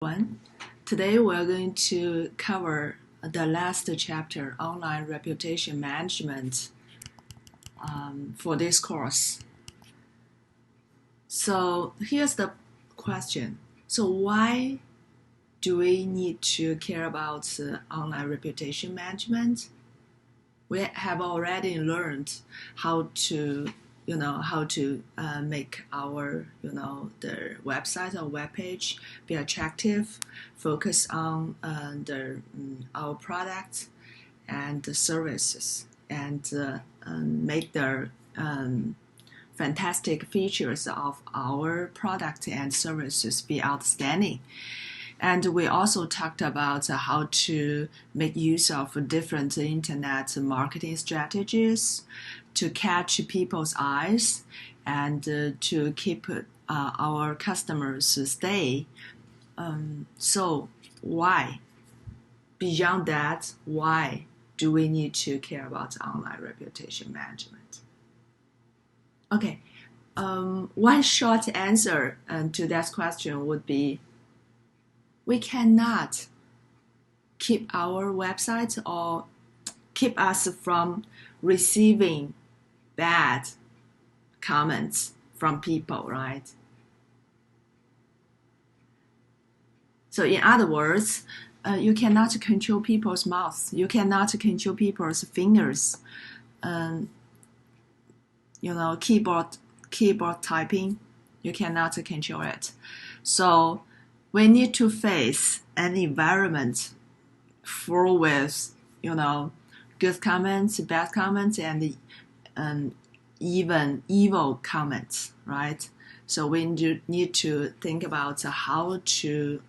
One. Today we're going to cover the last chapter, online reputation management, for this course. So here's the question. So why do we need to care about online reputation management? We have already learned how to make our the website or web page be attractive, focus on our products and the services, and make the fantastic features of our product and services be outstanding. And we also talked about how to make use of different internet marketing strategies to catch people's eyes and to keep our customers stay. So why? Beyond that, why do we need to care about online reputation management? Okay, one short answer to that question would be we cannot keep our website or keep us from receiving bad comments from people, right? So in other words, you cannot control people's mouths. You cannot control people's fingers. Keyboard typing, you cannot control it. So we need to face an environment full with, good comments, bad comments, and even evil comments, right? So we need to think about how to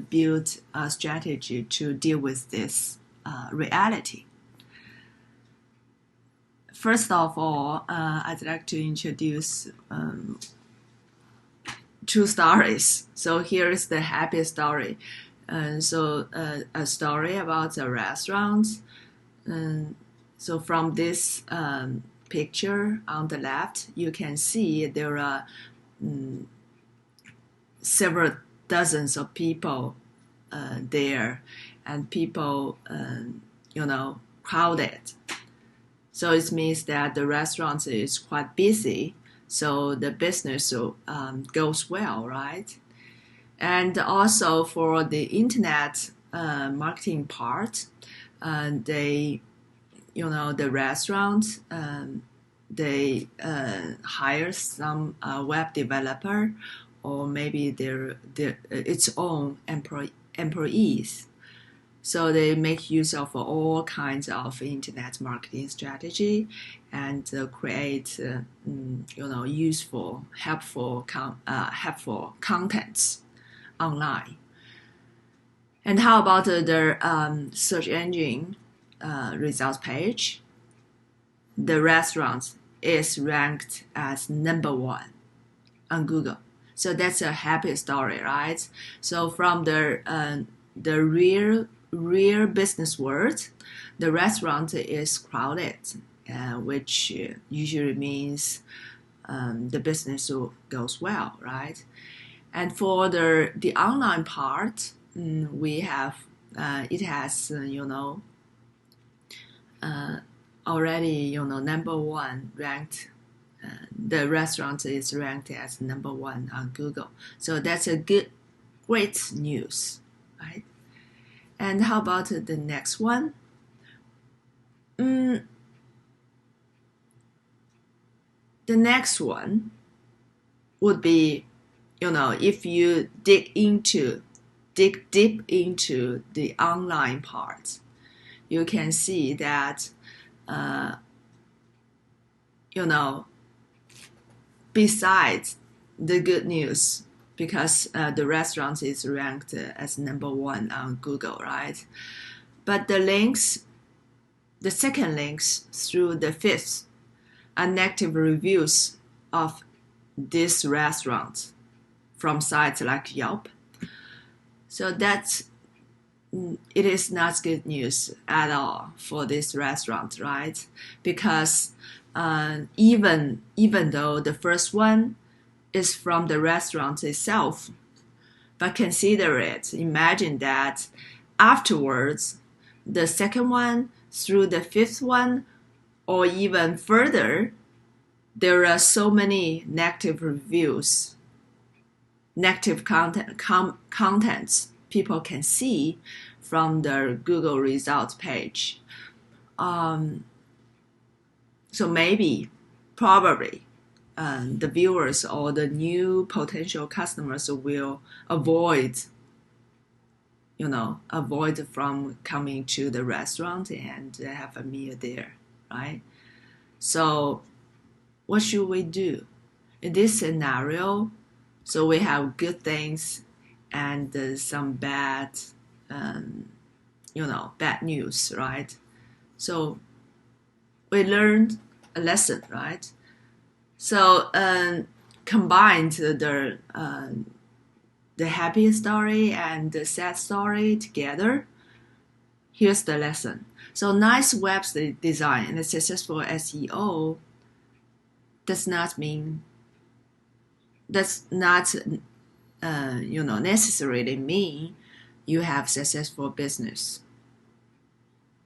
build a strategy to deal with this reality. First of all, I'd like to introduce two stories. So here is the happy story. A story about a restaurant. So from this picture on the left, you can see there are several dozens of people there, and people, crowded. So it means that the restaurant is quite busy. So the business goes well, right? And also for the internet marketing part, the restaurant, they hire some web developer or maybe its own employees. So they make use of all kinds of internet marketing strategy and create, useful, helpful contents online. And how about the search engine results page? The restaurant is ranked as #1 on Google. So that's a happy story, right? So from the real business world, the restaurant is crowded, which usually means the business goes well, right? And for the online part, we have it has already #1 ranked. The restaurant is ranked as #1 on Google. So that's a great news, right? And how about the next one? The next one would be, if you dig deep into the online part, you can see that, besides the good news, because the restaurant is ranked as #1 on Google, right? But the second links through the fifth are negative reviews of this restaurant from sites like Yelp. So it is not good news at all for this restaurant, right? Because even though the first one is from the restaurant itself, But consider it. Imagine that afterwards, the second one through the fifth one, or even further, there are so many negative reviews, negative contents people can see from the Google results page. So maybe, probably, the viewers or the new potential customers will avoid from coming to the restaurant and have a meal there, right? So what should we do in this scenario? So we have good things and some bad bad news, right? So we learned a lesson, right? So combined the happy story and the sad story together. Here's the lesson. So nice web design and a successful SEO does not necessarily mean you have successful business.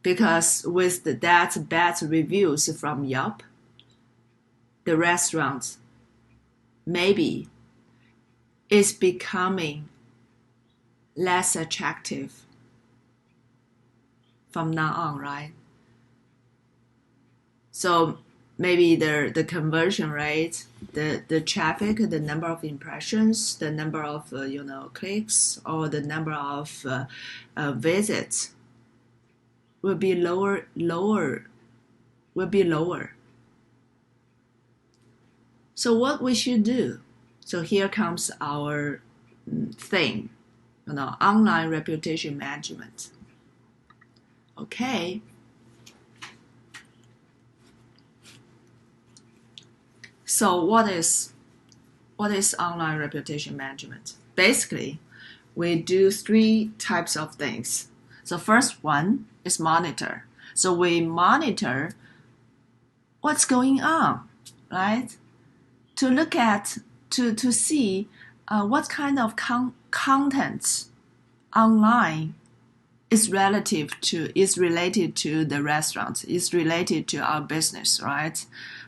Because with that bad reviews from Yelp, the restaurant maybe is becoming less attractive from now on, right? So maybe the conversion rate, the traffic, the number of impressions, the number of clicks, or the number of visits will be lower. So what we should do? So here comes our thing, online reputation management. Okay. So what is online reputation management? Basically, we do 3 types of things. So first one is monitor. So we monitor what's going on, right? To look at, to see what kind of content online is related to the restaurant, is related to our business, right?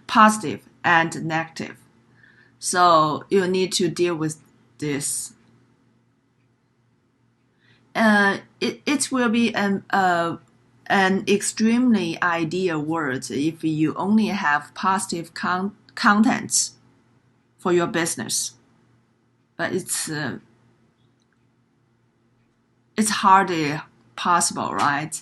Positive and negative. So you need to deal with this. It will be an extremely ideal world if you only have positive contents for your business, but it's hardly possible, right?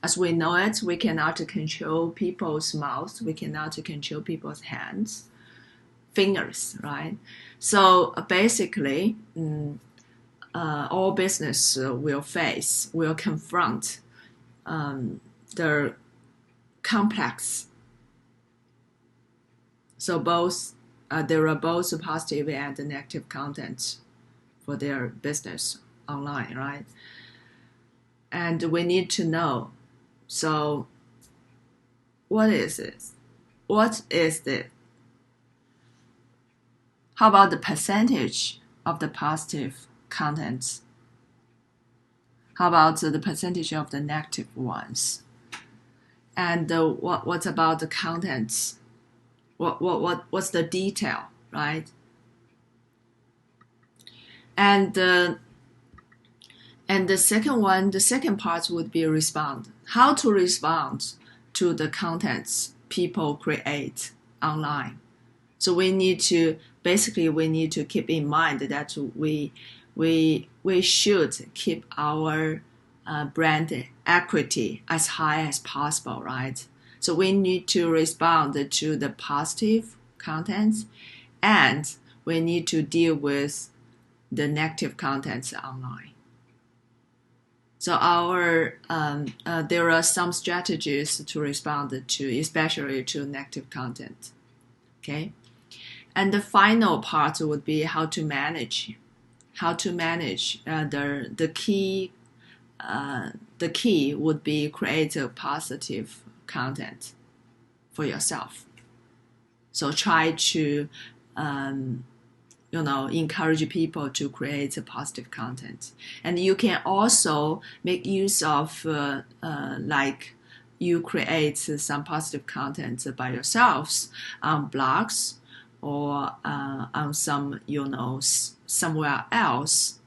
As we know it, we cannot control people's mouths, we cannot control people's hands, fingers, right? So basically, all business will confront the complex. So there are both positive and negative content for their business online, right? And we need to know. So what is it? What is it? How about the percentage of the positive contents? How about the percentage of the negative ones? And what about the contents? What's the detail, right? And the second part would be respond. How to respond to the contents people create online. So we need to keep in mind that we should keep our brand equity as high as possible, right? So we need to respond to the positive contents, and we need to deal with the negative contents online. So there are some strategies to respond to, especially to negative content. Okay, and the final part would be how to manage. The key would be create a positive content for yourself. So try to encourage people to create positive content. And you can also make use of like you create some positive content by yourselves on blogs or on some, somewhere else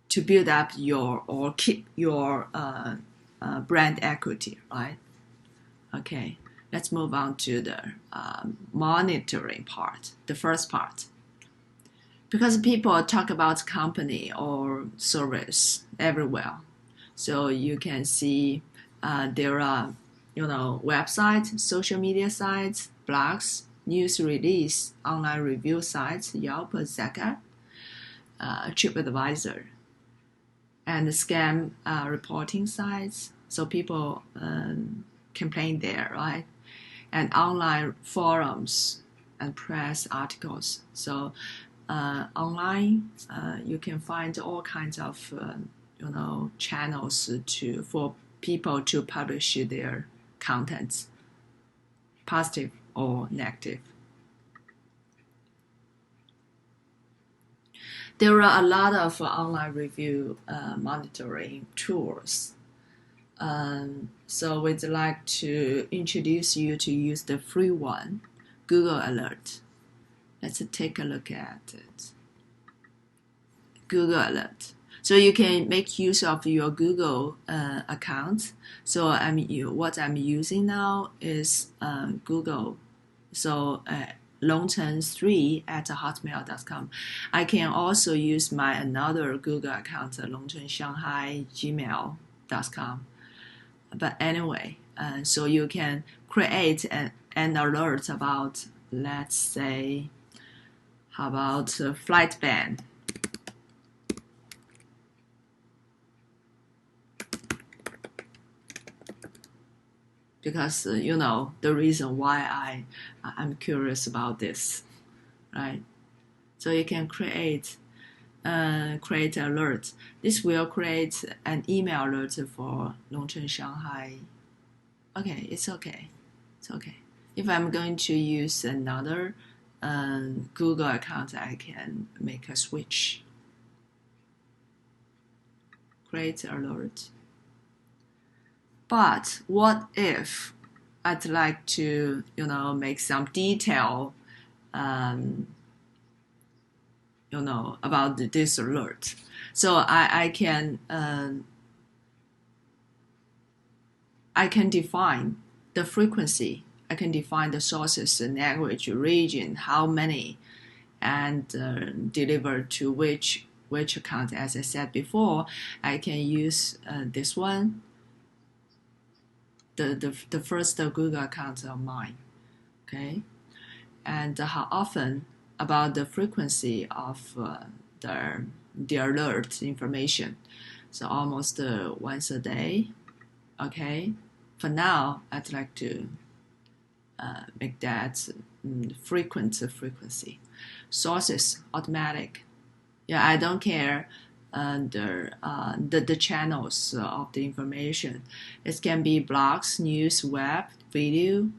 to build up or keep your brand equity, right? Okay, let's move on to the monitoring part, the first part. Because people talk about company or service everywhere, so you can see there are, websites, social media sites, blogs, news release, online review sites, Yelp, Zagat, Chap11, and scam reporting sites. So people complain there, right? And online forums and press articles. So online, you can find all kinds of channels for people to publish their contents, positive or negative. There are a lot of online review monitoring tools. So we'd like to introduce you to use the free one, Google Alert. Let's take a look at it. Google Alert. So you can make use of your Google account. So what I'm using now is Google. So longchen3@hotmail.com. I can also use my another Google account, longchenshanghai@gmail.com. But anyway, so you can create an alert about, let's say, how about flight ban? Because the reason why I'm curious about this, right? So you can create alert. This will create an email alert for Longchen Shanghai. Okay, it's okay. If I'm going to use another Google account, I can make a switch. Create alert. But what if I'd like to, make some detail, about this alert? So I can define the frequency. I can define the sources, the language, region, how many, and deliver to which account. As I said before, I can use this one. The first Google account of mine, okay, and how often, about the frequency of the alert information. So almost once a day, okay. For now, I'd like to make that frequency. Sources automatic. Yeah, I don't care the channels of the information. It can be blogs, news, web, video.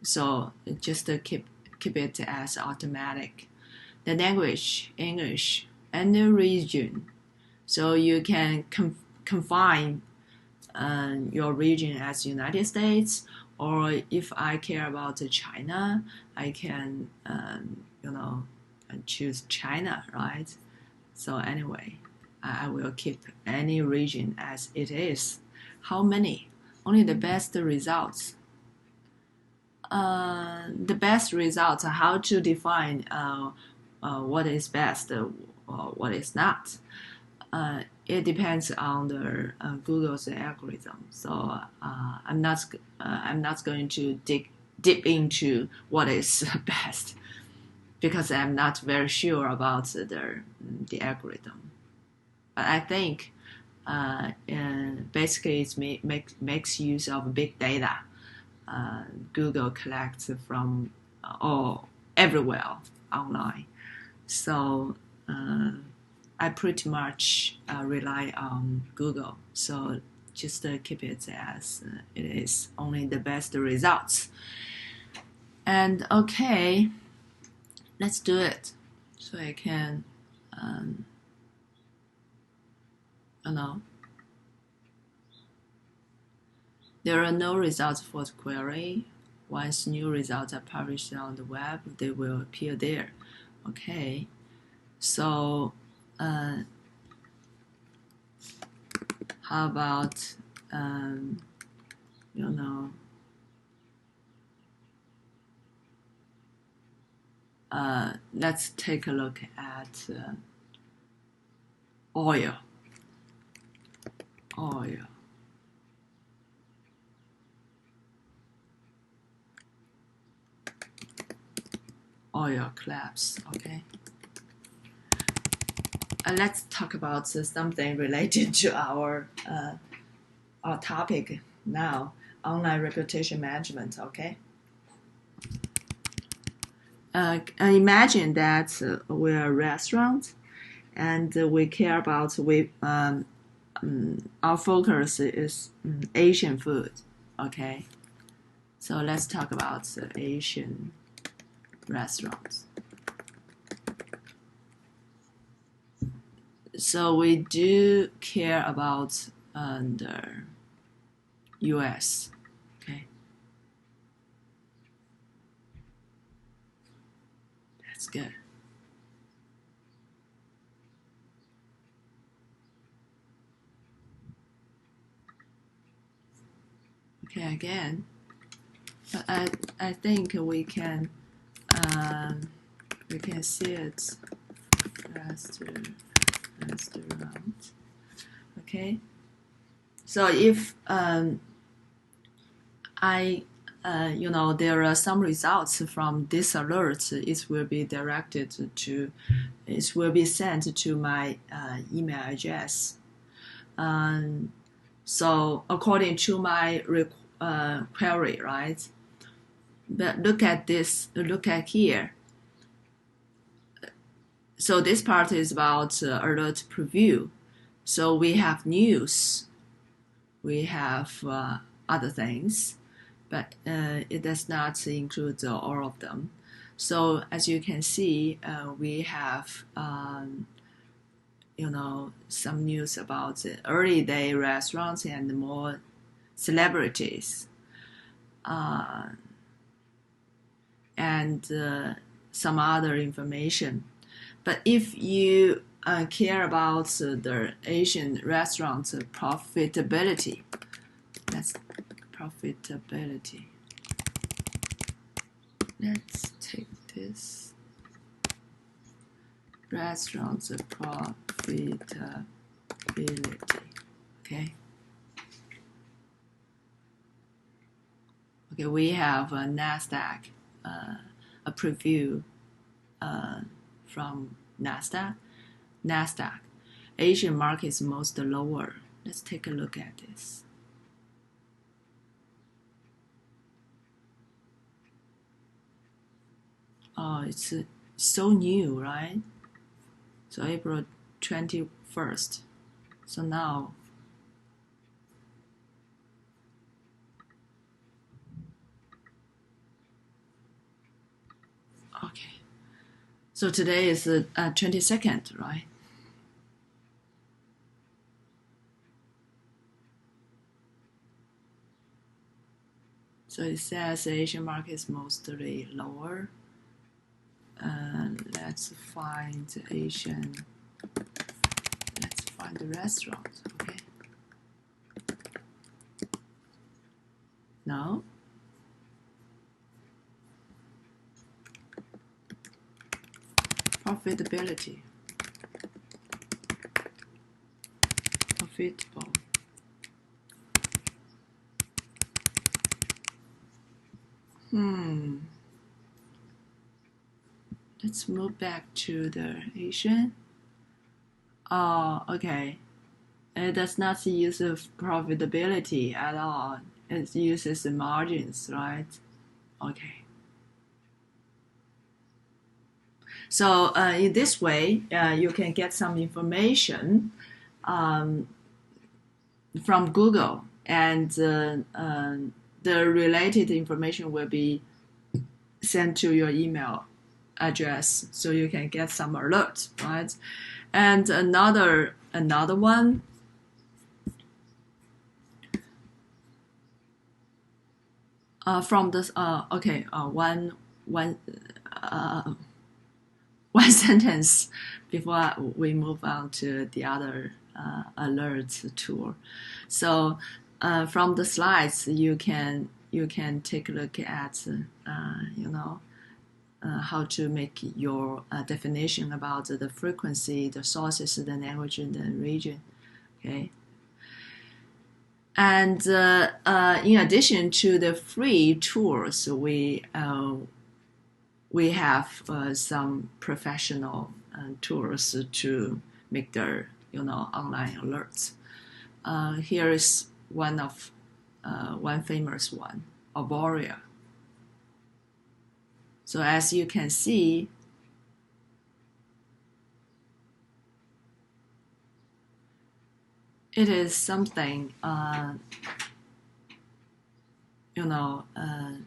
So just keep it as automatic. The language, English, and the region. So you can confine your region as United States, or if I care about China, I can choose China, right? So anyway, I will keep any region as it is. How many? Only the best results. The best results, how to define what is best, what is not. It depends on the Google's algorithm. So I'm not going to dig deep into what is best, because I'm not very sure about the algorithm. But I think basically it makes use of big data. Google collects from everywhere online. So I pretty much rely on Google. So just keep it as it is, only the best results. And okay, let's do it. So I can, there are no results for the query. Once new results are published on the web, they will appear there. Okay, so how about, let's take a look at oil. Oil collapse, okay? Let's talk about something related to our topic now, online reputation management, okay? Imagine that we're a restaurant and we care about, our focus is Asian food, okay? So let's talk about Asian restaurants. So we do care about the US, okay? That's good. Okay, again, but I think we can see it restaurant. Okay, so if there are some results from this alert, it will be sent to my email address. So according to my query, right? But look at this. Look at here. So this part is about alert preview. So we have news, we have other things, but it does not include all of them. So as you can see, we have some news about early day restaurants and more celebrities, and some other information. But if you care about the Asian restaurants' profitability, that's profitability. Let's take this. Restaurants' profitability. Okay. Okay, we have a NASDAQ, a preview from NASDAQ. Asian markets most lower. Let's take a look at this. Oh, it's so new, right? So April 21st. So now, okay. So today is the 22nd, right? So it says Asian market is mostly lower. Let's find Asian. Let's find the restaurant. Okay. No. Profitability. Profitable. Let's move back to the Asian. Oh, okay. It does not use profitability at all. It uses the margins, right? Okay. So in this way, you can get some information from Google, and the related information will be sent to your email address, so you can get some alert, right? And another one, from this one sentence before we move on to the other alert tool. So from the slides, you can take a look at how to make your definition about the frequency, the sources, the language, and the region. Okay. And in addition to the free tools, we have some professional tools to make their online alerts. Here is one famous one, Arboria. So as you can see, it is something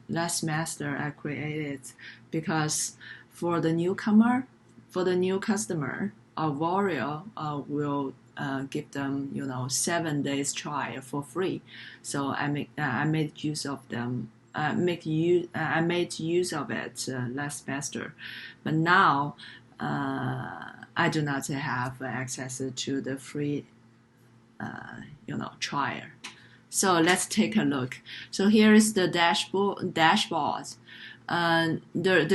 last semester I created because for the new customer, Arboria will give them 7 days trial for free. So I made use of them. I made use of it last semester, but now I do not have access to the free trial. So let's take a look. So here is the dashboard. The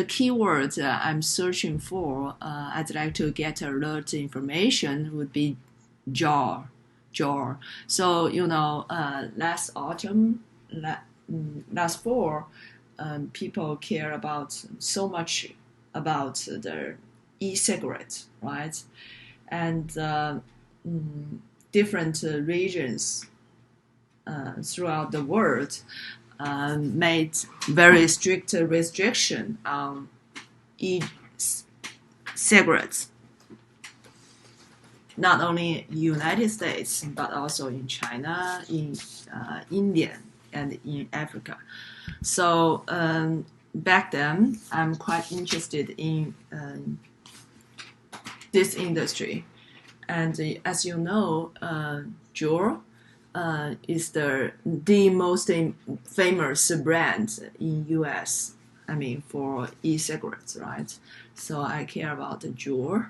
keywords I'm searching for, I'd like to get alert information would be jar. So last autumn, last fall, people care about so much about their e-cigarette, right? And different regions throughout the world made very strict restriction on e-cigarettes. Not only in United States, but also in China, in India, and in Africa. So back then, I'm quite interested in this industry. And as you know, Juul is the most famous brand in US. I mean, for e-cigarettes, right? So I care about the Juul.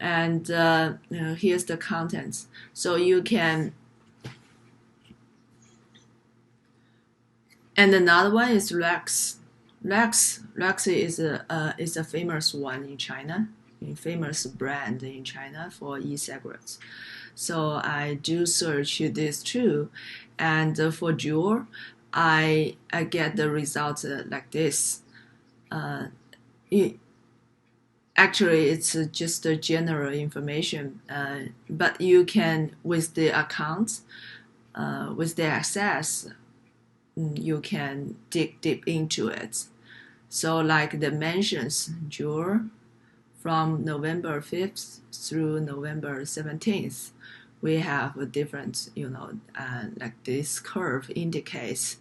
And here's the contents. So you can. And another one is Rex. Rex is a famous one in China, a famous brand in China for e-cigarettes. So I do search this too, and for Juul, I get the results like this. Actually, it's just a general information, but you can, with the account, with the access, you can dig deep into it. So like the mentions, Juul, from November 5th through November 17th, we have a different, like this curve indicates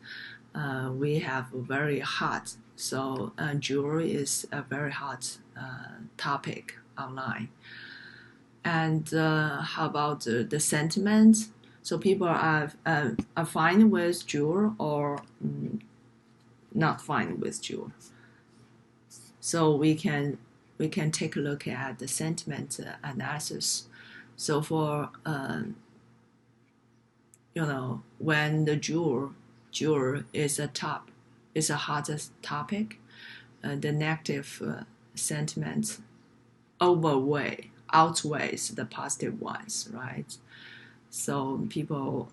we have very hot. So Juul is a very hot topic online. And how about the sentiment? So people are fine with Juul or not fine with Juul. So we can take a look at the sentiment analysis. So for when the Juul is a hottest topic, the negative sentiment outweighs the positive ones, right? So people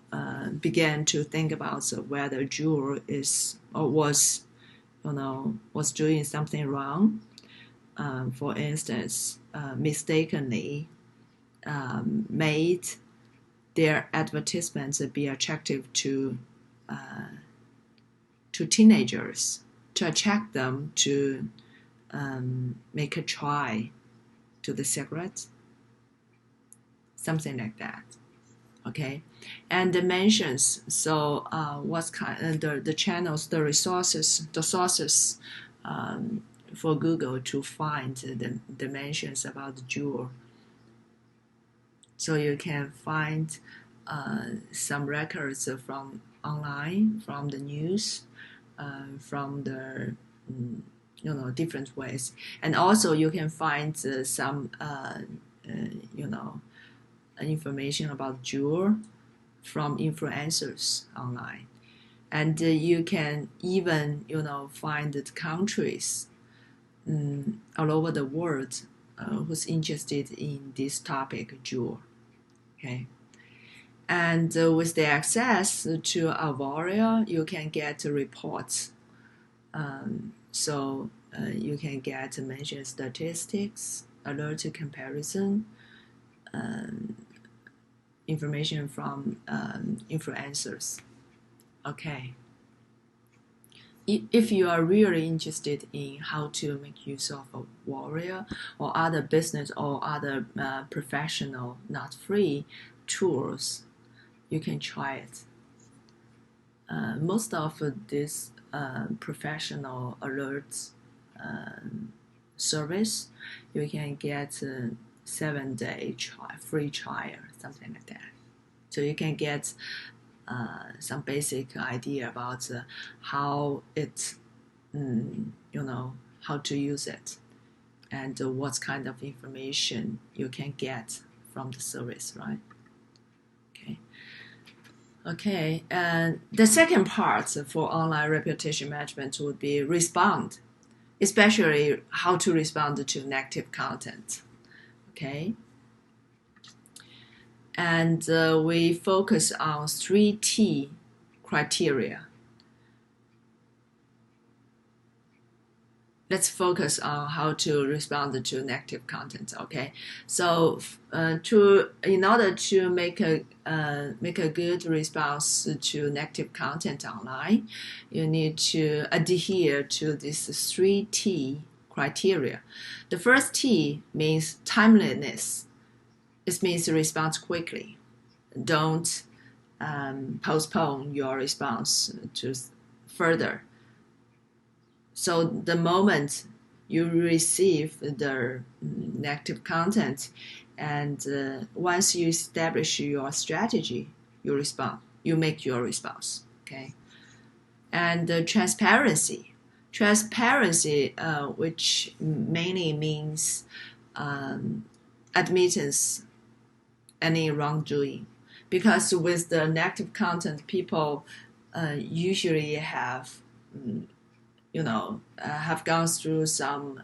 began to think about whether Juul is or was doing something wrong. For instance, mistakenly made their advertisements be attractive to teenagers, to attract them to make a try to the cigarette, something like that. Okay, and the mentions. So what's the channels, the sources for Google to find the dimensions about the jewel. So you can find some records from online, from the news, from the different ways, and also you can find some information about jewel from influencers online, and you can even find the countries all over the world who's interested in this topic, jewel. Okay. And with the access to Avoria, you can get reports. So you can get mentioned statistics, alert comparison, information from influencers. Okay. If you are really interested in how to make use of a warrior or other business or other professional, not free tools, you can try it. Most of this professional alerts service, you can get 7-day free trial, something like that. So you can get some basic idea about how it, how to use it, and what kind of information you can get from the service, right? Okay, and the second part for online reputation management would be respond, especially how to respond to negative content. Okay, and we focus on 3 T criteria. Let's focus on how to respond to negative content. Okay, so in order to make a good response to negative content online, you need to adhere to these 3 T criteria. The first T means timeliness. It means respond quickly. Don't postpone your response to further. So the moment you receive the negative content, and once you establish your strategy, you respond. You make your response. Okay, and transparency, which mainly means admittance any wrongdoing, because with the negative content, people usually have have gone through some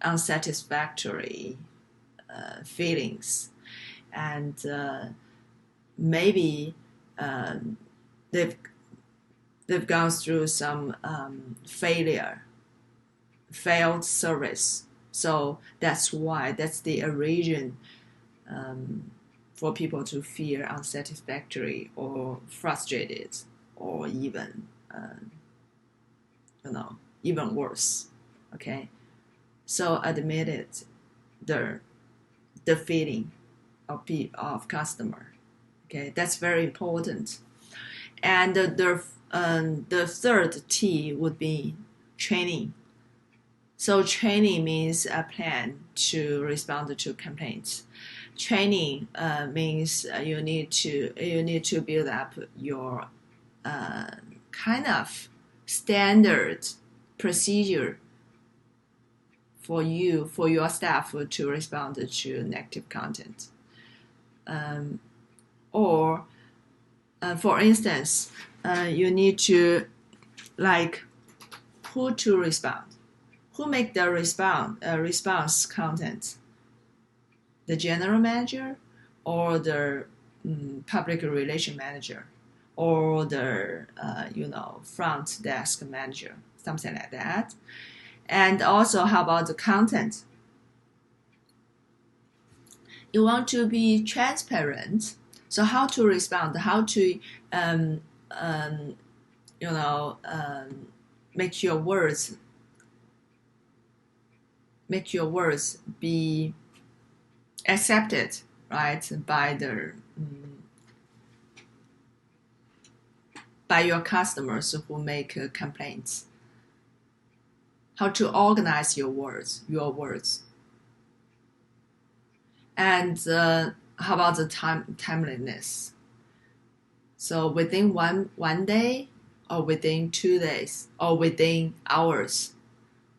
unsatisfactory feelings, and maybe they've gone through some failed service. So that's the origin for people to feel unsatisfactory or frustrated, or even even worse. Okay, so admit it, the feeling of customer. Okay, that's very important. And the third T would be training. So training means a plan to respond to complaints. Training means you need to build up your kind of standard procedure for your staff to respond to negative content. Or for instance, you need to who to respond, who make the response content, the general manager or the public relation manager, or the front desk manager, something like that. And also, how about the content? You want to be transparent. So how to respond? How to make your words be accepted, right, by your customers who make complaints. how to organize your words. And how about the timeliness? So within one day, or within 2 days, or within hours.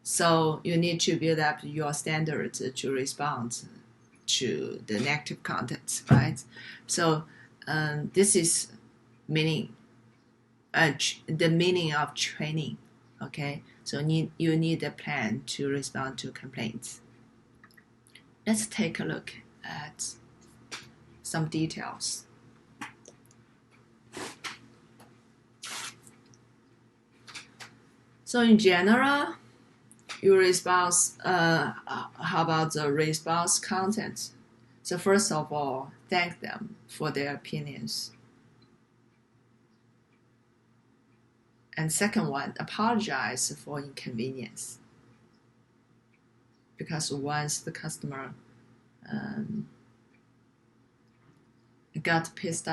So you need to build up your standards to respond to the negative contents, right? So this is meaning the meaning of training. Okay, so you need a plan to respond to complaints. Let's take a look at some details. So in general, your response, how about the response content? So first of all, thank them for their opinions. And second one, apologize for inconvenience. Because once the customer got pissed,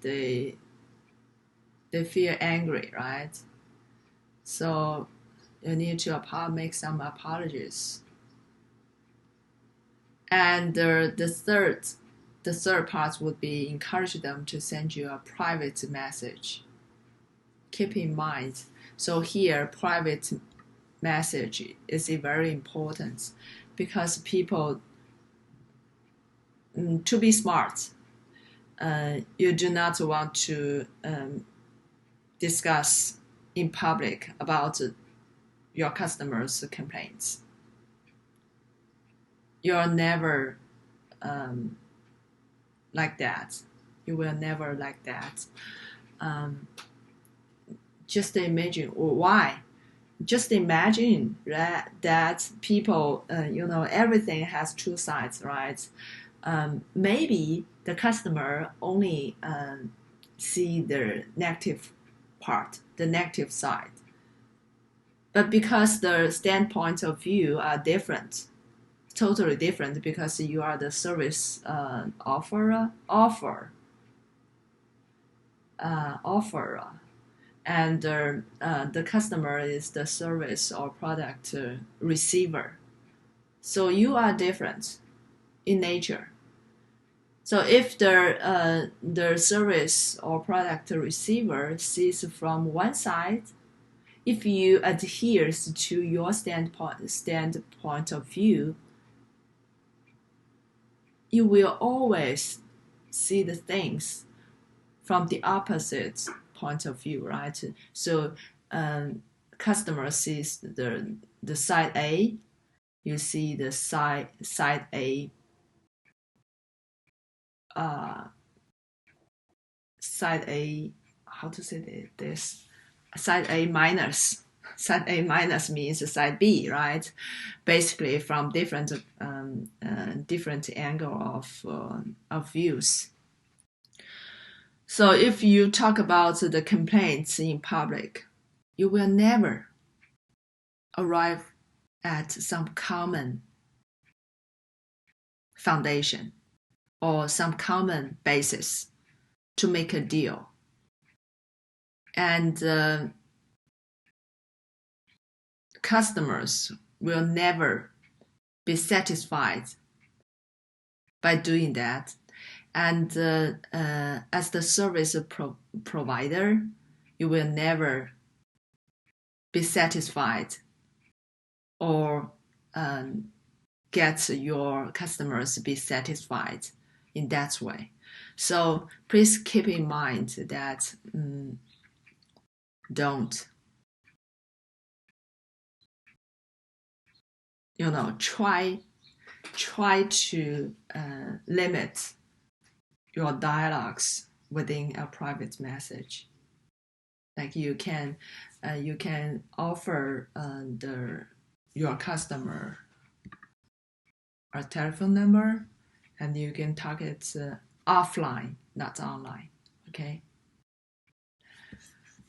they feel angry, right? So you need to make some apologies. And the third part would be encourage them to send you a private message. Keep in mind, so here private message is very important because people, to be smart, you do not want to discuss in public about your customers' complaints. You're never like that. You will never like that. Just imagine why. Just imagine that people, everything has two sides, right? Maybe the customer only see the negative part, the negative side. But because the standpoint of view are different, totally different, because you are the service offerer, and the customer is the service or product receiver. So you are different in nature. So if the service or product receiver sees from one side, if you adhere to your standpoint of view, you will always see the things from the opposite point of view, right? So customer sees the side A, you see the side A side A, how to say this? Side A minus. Side A minus means side B, right? Basically, from different angle of views. So if you talk about the complaints in public, you will never arrive at some common foundation or some common basis to make a deal. And customers will never be satisfied by doing that. And as the service provider, you will never be satisfied or get your customers be satisfied in that way. So please keep in mind that don't try to limit your dialogues within a private message. Like you can offer your customer a telephone number, and you can target offline, not online. Okay.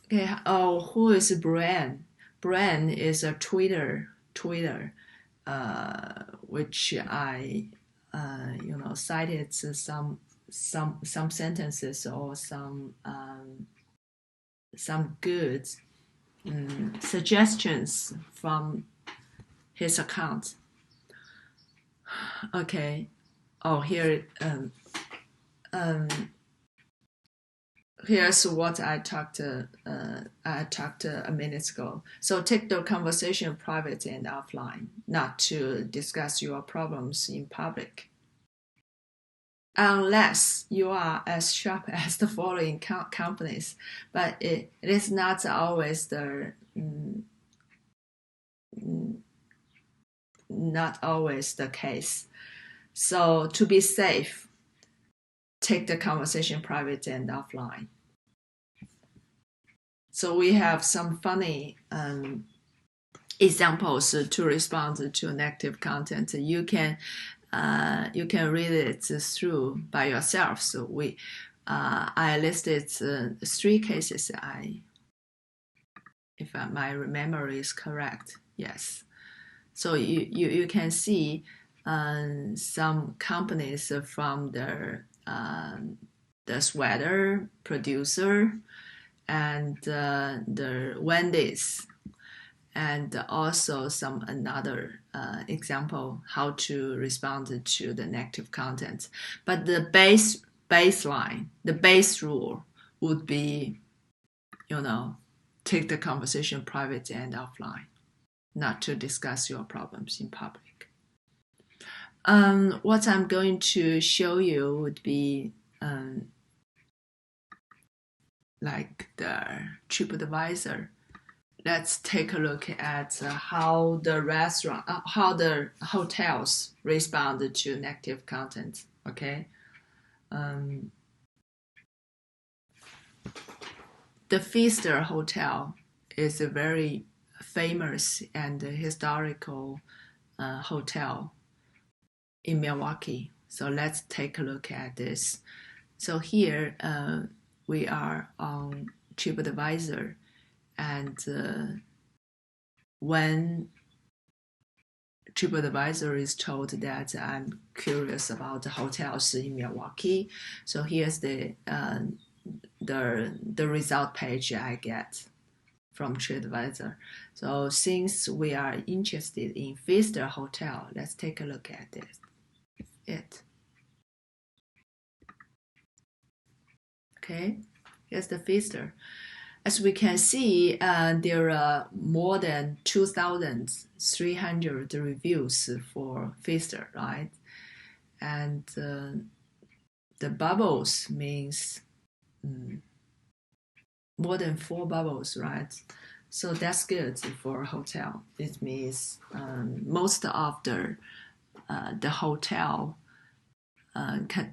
Okay. Oh, who is Brian? Brian is a Twitter, which I cited some sentences or some good suggestions from his account. Okay. Oh, here. Here's what I talked a minute ago. So take the conversation private and offline, not to discuss your problems in public. Unless you are as sharp as the following companies, but it is not always the case. So to be safe, take the conversation private and offline. So we have some funny examples to respond to negative content. You can read it through by yourself. So I listed 3 cases. If my memory is correct, yes. So you can see some companies from the sweater producer and the Wendy's, and also some another example how to respond to the negative content. But the baseline, the base rule would be, take the conversation private and offline, not to discuss your problems in public. What I'm going to show you would be like the TripAdvisor. Let's take a look at how the hotels respond to negative content. Okay. The Pfister Hotel is a very famous and historical hotel in Milwaukee. So let's take a look at this. So here we are on TripAdvisor, and when TripAdvisor is told that I'm curious about the hotels in Milwaukee, so here's the result page I get from TripAdvisor. So since we are interested in Pfister Hotel, let's take a look at this. Okay, here's the Pfister. As we can see, there are more than 2,300 reviews for Pfister, right? And the bubbles means more than 4 bubbles, right? So that's good for a hotel. It means most of the hotel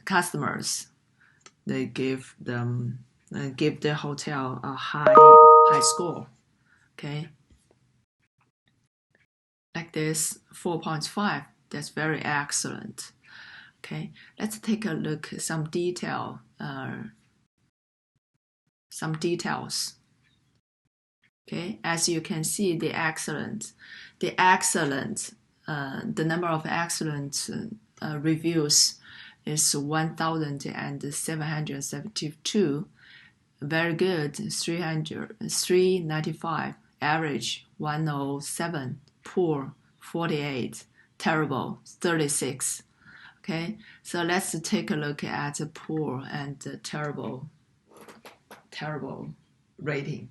customers, they give the hotel a high score. Okay, like this 4.5. That's very excellent. Okay, let's take a look at some details. Okay, as you can see, the number of excellent reviews is 1,772. Very good, 395. Average, 107. Poor, 48. Terrible, 36. Okay, so let's take a look at the poor and terrible rating.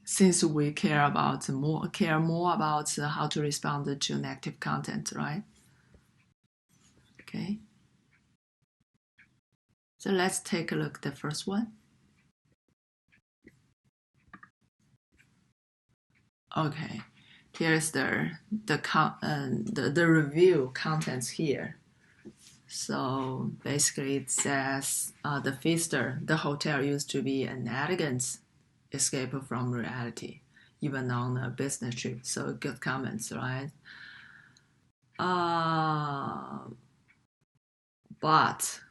Since we care more about how to respond to negative content, right? Okay. So let's take a look at the first one. Okay, here's the review contents here. So basically it says the Pfister, the hotel used to be an elegant escape from reality, even on a business trip. So good comments, right? But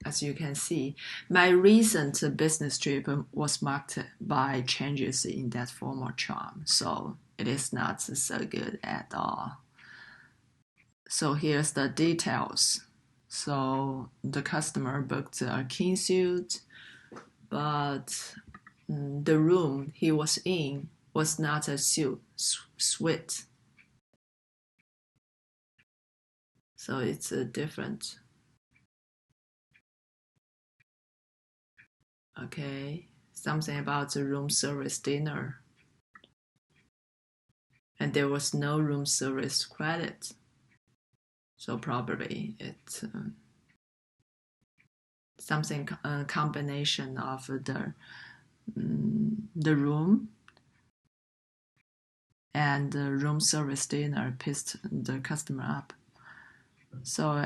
as you can see, my recent business trip was marked by changes in that former charm. So it is not so good at all. So here's the details. So the customer booked a king suit, but the room he was in was not a suite. So it's different. Okay, something about the room service dinner. And there was no room service credit. So probably it's something combination of the room and the room service dinner pissed the customer up. So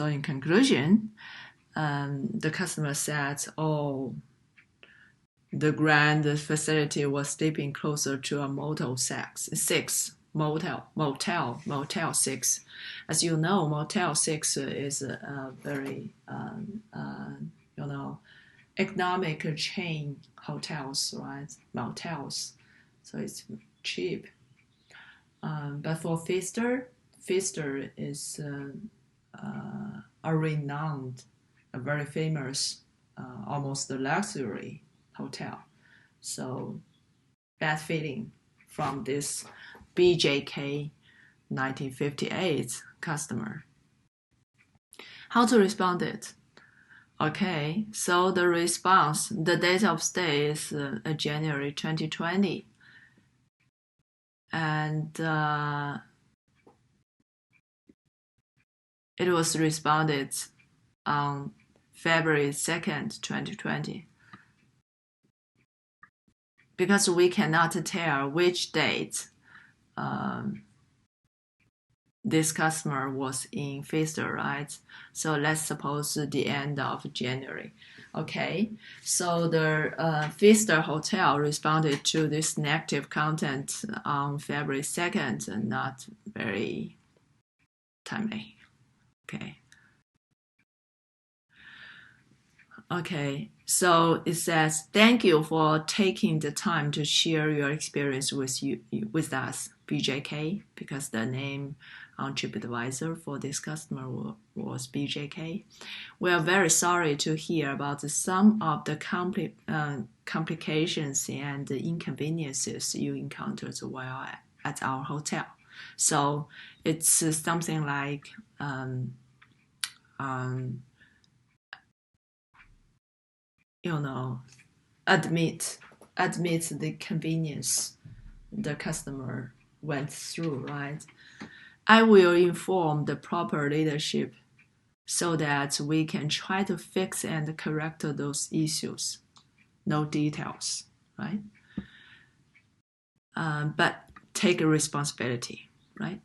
in conclusion, the customer said, "Oh, the grand facility was sleeping closer to a Motel 6. Motel 6. As you know, Motel 6 is a very, economic chain hotels, right? Motels. So it's cheap. But for Pfister is a renowned, a very famous, almost a luxury hotel. So bad feeling from this BJK 1958 customer. How to respond it? Okay, so the response, the date of stay is January 2020. And it was responded on February 2nd, 2020. Because we cannot tell which date this customer was in Pfister, right? So let's suppose the end of January. Okay, so the Pfister hotel responded to this negative content on February 2nd, and not very timely. Okay, so it says, thank you for taking the time to share your experience with us, BJK, because the name on TripAdvisor for this customer was BJK. We are very sorry to hear about some of the complications and the inconveniences you encountered while at our hotel. So it's something like admit the convenience the customer went through, right? I will inform the proper leadership so that we can try to fix and correct those issues. No details, right? But take a responsibility, right?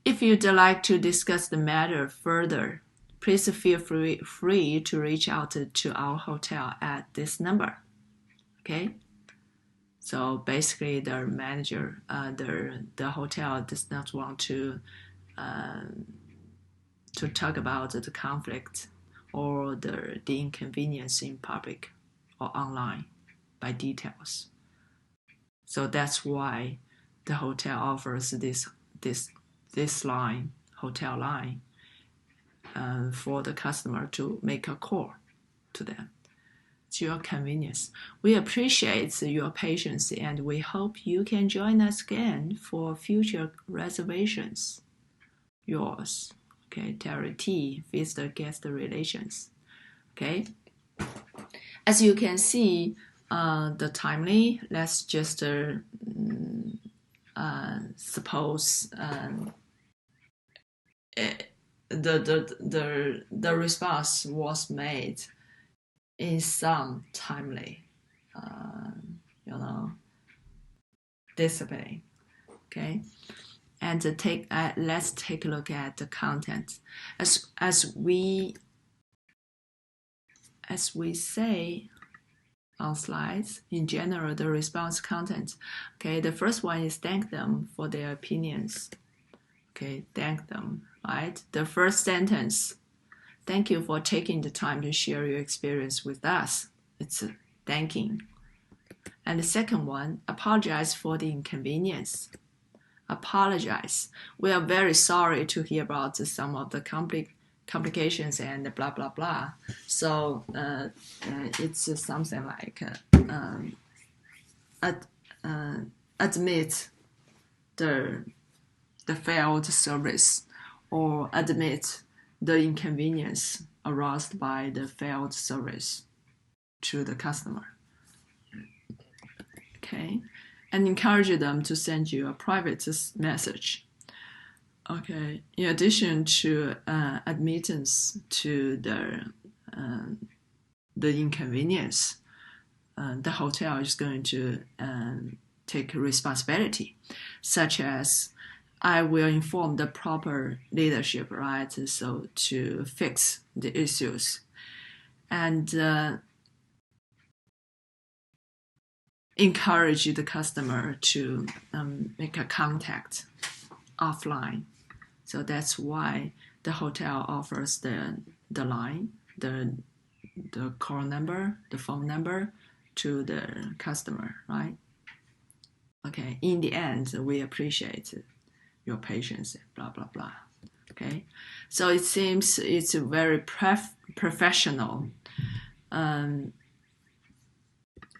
If you'd like to discuss the matter further, please feel free to reach out to our hotel at this number. Okay? So basically, the manager, the hotel does not want to talk about the conflict or the inconvenience in public or online by details. So that's why the hotel offers this line, hotel line, for the customer to make a call to them. It's your convenience. We appreciate your patience and we hope you can join us again for future reservations. Yours, okay, Terry T, Vista Guest Relations. Okay. As you can see, the timely, let's just suppose the response was made in some timely, discipline. Okay, and let's take a look at the content. As we say on slides, in general, the response content. Okay, the first one is thank them for their opinions. Okay, thank them, right? The first sentence, thank you for taking the time to share your experience with us. It's thanking. And the second one, apologize for the inconvenience. Apologize. We are very sorry to hear about some of the complications and blah blah blah. So it's something like admit the failed service, or admit the inconvenience aroused by the failed service to the customer. Okay, and encourage them to send you a private message. Okay, in addition to admittance to the inconvenience, the hotel is going to take responsibility, such as I will inform the proper leadership, right? So to fix the issues, and encourage the customer to make a contact offline. So that's why the hotel offers the line, the call number, the phone number to the customer, right? Okay, in the end, we appreciate your patience, blah, blah, blah. Okay, so it seems it's very professional.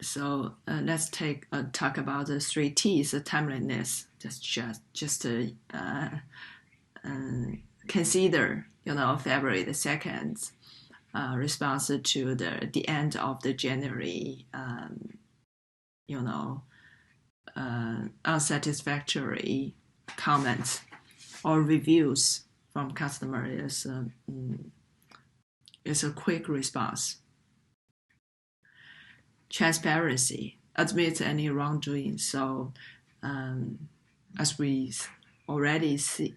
So let's talk about the 3 T's, timeliness. Just consider, February the 2nd response to the end of the January, unsatisfactory comments or reviews from customer is a quick response. Transparency, admit any wrongdoing. So as we already see,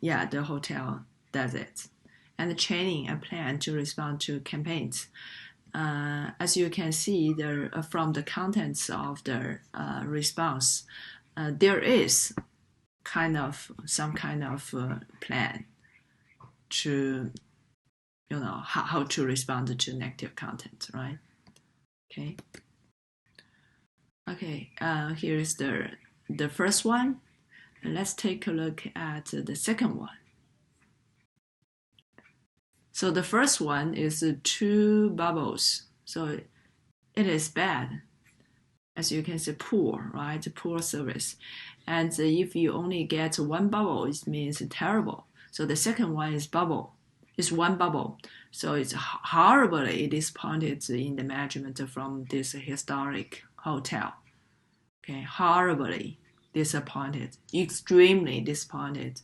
the hotel does it. And training a plan to respond to campaigns. As you can see there from the contents of the response, there is some kind of plan to how to respond to negative content, right? Okay, here is the first one. Let's take a look at the second one. So the first one is 2 bubbles. So it is bad. As you can see, poor, right? Poor service. And if you only get 1 bubble, it means terrible. So the second one is bubble. It's 1 bubble. So it's horribly disappointed in the management from this historic hotel. Okay, horribly disappointed, extremely disappointed.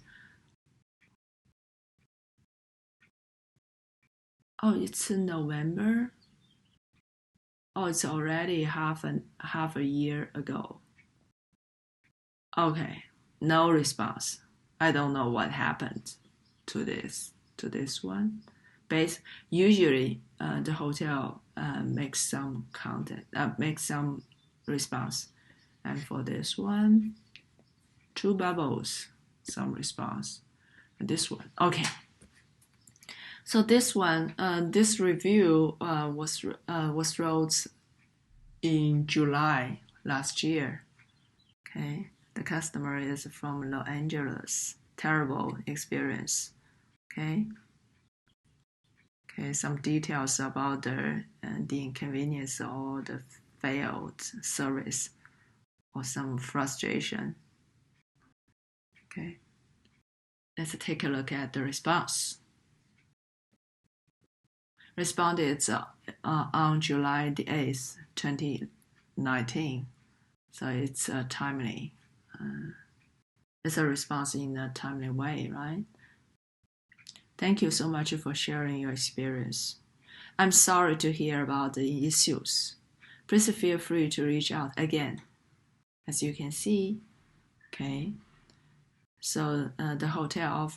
Oh, it's November. Oh, it's already half a year ago. Okay, no response. I don't know what happened to this one. Usually, the hotel makes some response, and for this one, 2 bubbles, some response. And this one, okay. So this one, this review was wrote in July last year. Okay, the customer is from Los Angeles. Terrible experience. Okay, some details about the inconvenience or the failed service or some frustration. Okay, let's take a look at the response. Responded on July the 8th, 2019. So it's timely. It's a response in a timely way, right? Thank you so much for sharing your experience. I'm sorry to hear about the issues. Please feel free to reach out again. As you can see, okay. So the hotel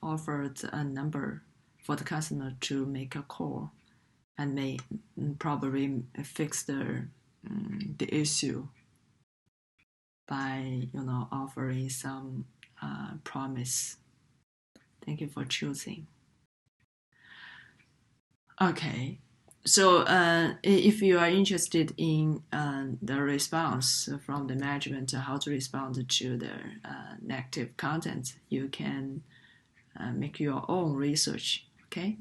offered a number for the customer to make a call and may probably fix the issue by offering some promise. Thank you for choosing. Okay, so if you are interested in the response from the management, how to respond to the negative content, you can make your own research. Okay.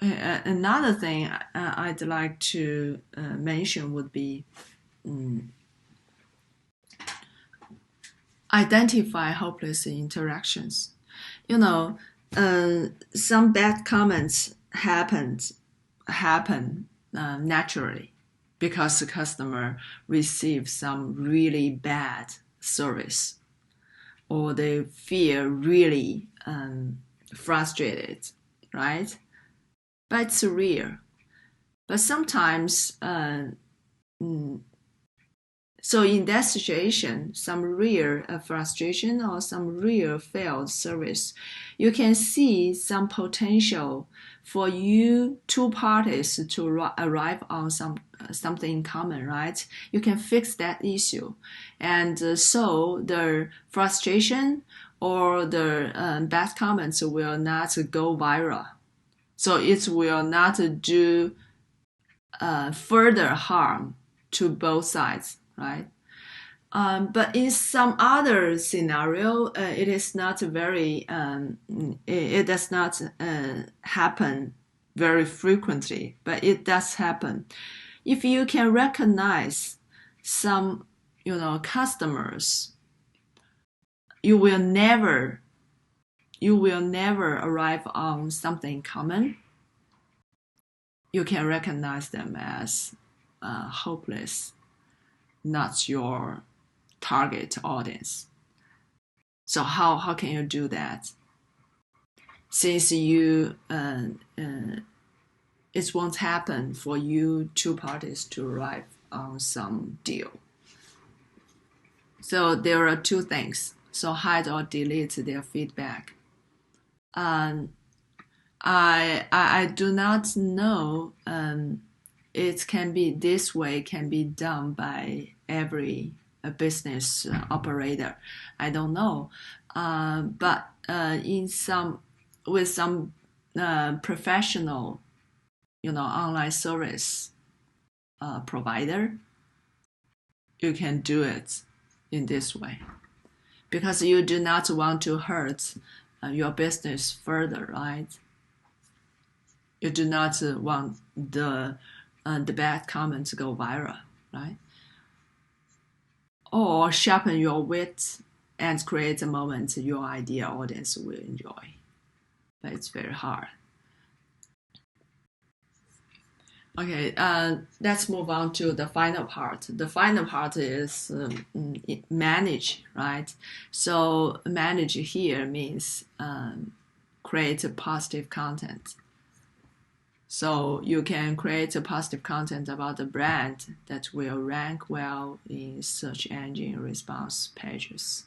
Another thing I'd like to mention would be identify hopeless interactions. Some bad comments happen naturally because the customer receives some really bad service, or they feel really frustrated, right? But it's real. But sometimes, so in that situation, some real frustration or some real failed service, you can see some potential for you two parties to arrive on something in common, right? You can fix that issue, and so the frustration or the bad comments will not go viral. So it will not do further harm to both sides, right? But in some other scenario, it is not very. It does not happen very frequently, but it does happen. If you can recognize some, customers, you will never arrive on something common. You can recognize them as hopeless, not your target audience. So how can you do that? Since it won't happen for you two parties to arrive on some deal. So there are two things. So hide or delete their feedback. I do not know. It can be this way, can be done by every business operator. I don't know, but with some professional, online service provider, you can do it in this way, because you do not want to hurt your business further, right? You do not want the bad comments to go viral, right? Or sharpen your wit and create a moment your ideal audience will enjoy. But it's very hard. Okay, let's move on to the final part. The final part is manage, right? So manage here means create a positive content. So you can create a positive content about the brand that will rank well in search engine response pages.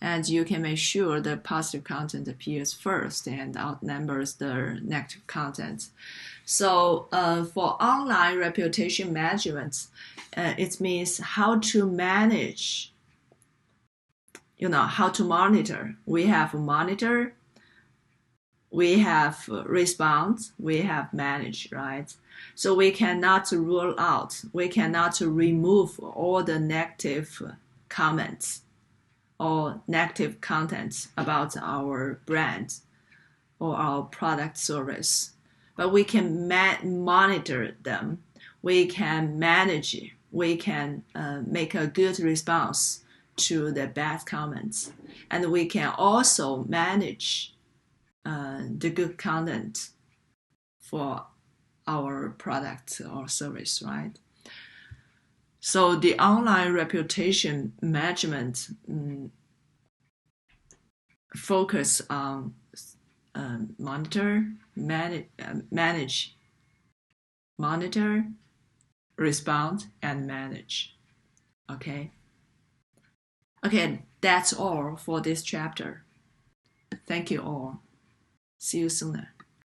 And you can make sure the positive content appears first and outnumbers the negative content. So for online reputation management, it means how to manage, how to monitor. We have monitor, we have response, we have manage, right? So we cannot rule out, we cannot remove all the negative comments or negative contents about our brand or our product service. But we can monitor them, we can manage, we can make a good response to the bad comments, and we can also manage the good content for our product or service, right? So the online reputation management focus on monitor, manage, monitor, respond, and manage. Okay, that's all for this chapter. Thank you all. See you soon.